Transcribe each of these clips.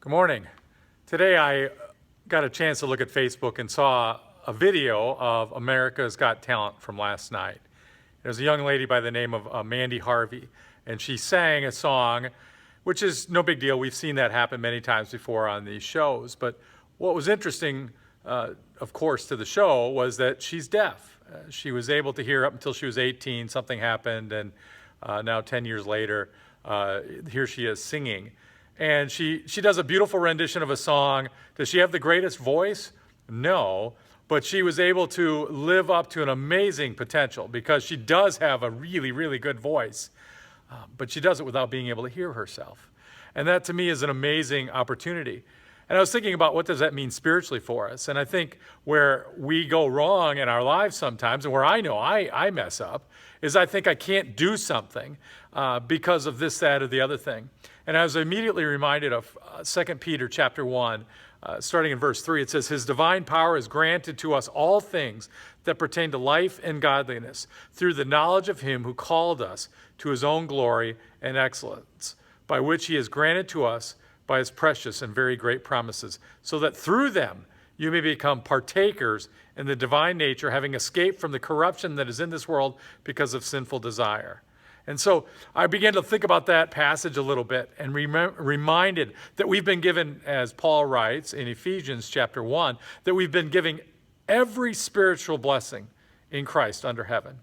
Good morning. Today I got a chance to look at Facebook and saw a video of America's Got Talent from last night. There's a young lady by the name of Mandy Harvey, and she sang a song, which is no big deal. We've seen that happen many times before on these shows. But what was interesting, of course, to the show was that she's deaf. She was able to hear up until she was 18. Something happened, and now 10 years later, here she is singing. And she does a beautiful rendition of a song. Does she have the greatest voice? No, but she was able to live up to an amazing potential because she does have a really, really good voice, but she does it without being able to hear herself. And that to me is an amazing opportunity. And I was thinking about what does that mean spiritually for us? And I think where we go wrong in our lives sometimes, and where I know I mess up, is I think I can't do something because of this, that, or the other thing. And I was immediately reminded of 2 Peter chapter 1, starting in verse 3. It says, "His divine power has granted to us all things that pertain to life and godliness through the knowledge of him who called us to his own glory and excellence, by which he has granted to us by his precious and very great promises, so that through them you may become partakers in the divine nature, having escaped from the corruption that is in this world because of sinful desire." And so I began to think about that passage a little bit and reminded that we've been given, as Paul writes in Ephesians chapter 1, that we've been given every spiritual blessing in Christ under heaven.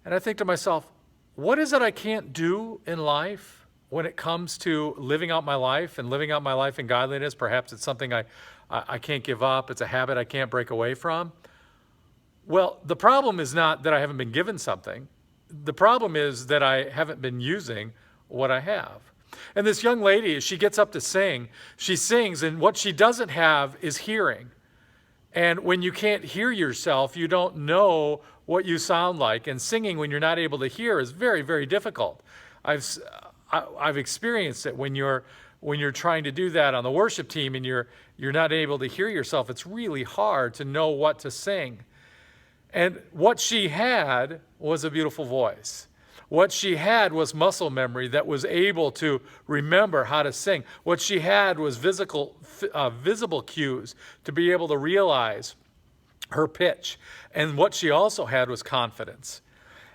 And I think to myself, what is it I can't do in life when it comes to living out my life and living out my life in godliness? Perhaps it's something I can't give up. It's a habit I can't break away from. Well, the problem is not that I haven't been given something. The problem is that I haven't been using what I have. And this young lady, as she gets up to sing, she sings, and what she doesn't have is hearing. And when you can't hear yourself, you don't know what you sound like. And singing when you're not able to hear is very, very difficult. I've experienced it when you're trying to do that on the worship team and you're not able to hear yourself. It's really hard to know what to sing. And what she had was a beautiful voice. What she had was muscle memory that was able to remember how to sing. What she had was visible cues to be able to realize her pitch. And what she also had was confidence.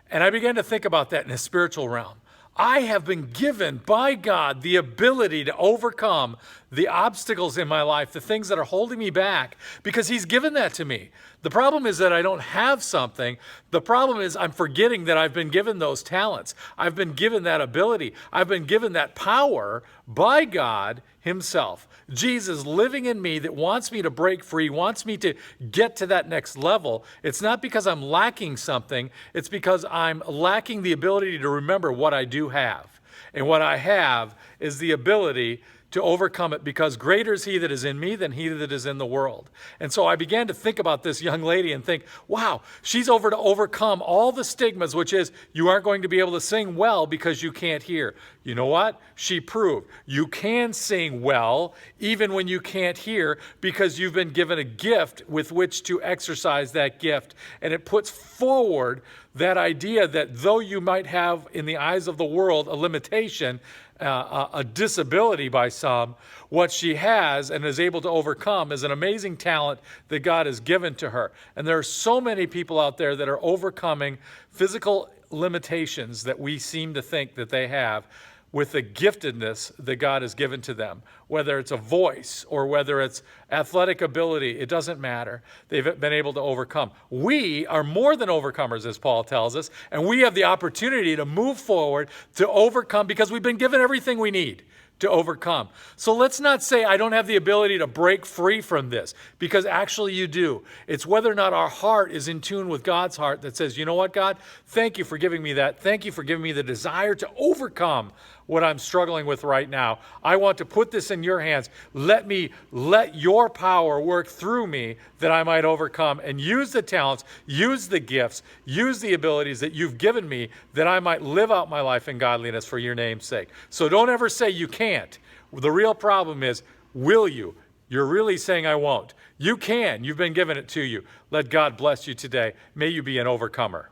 And I began to think about that in a spiritual realm. I have been given by God the ability to overcome the obstacles in my life, the things that are holding me back, because he's given that to me. The problem is that I don't have something. The problem is I'm forgetting that I've been given those talents. I've been given that ability. I've been given that power by God himself. Jesus living in me that wants me to break free, wants me to get to that next level. It's not because I'm lacking something. It's because I'm lacking the ability to remember what I do have. And what I have is the ability to overcome it, because greater is he that is in me than he that is in the world. And so I began to think about this young lady and think, wow, she's over to overcome all the stigmas, which is you aren't going to be able to sing well because you can't hear. You know what? She proved you can sing well even when you can't hear, because you've been given a gift with which to exercise that gift. And it puts forward that idea that though you might have in the eyes of the world a limitation, a disability by some, what she has and is able to overcome is an amazing talent that God has given to her. And there are so many people out there that are overcoming physical limitations that we seem to think that they have with the giftedness that God has given to them. Whether it's a voice or whether it's athletic ability, it doesn't matter. They've been able to overcome. We are more than overcomers, as Paul tells us, and we have the opportunity to move forward, to overcome, because we've been given everything we need to overcome. So let's not say I don't have the ability to break free from this, because actually you do. It's whether or not our heart is in tune with God's heart that says, you know what, God, thank you for giving me that. Thank you for giving me the desire to overcome what I'm struggling with right now. I want to put this in your hands. Let your power work through me that I might overcome, and use the talents, use the gifts, use the abilities that you've given me that I might live out my life in godliness for your name's sake. So don't ever say you can't. The real problem is, will you? You're really saying I won't. You can. You've been given it to you. Let God bless you today. May you be an overcomer.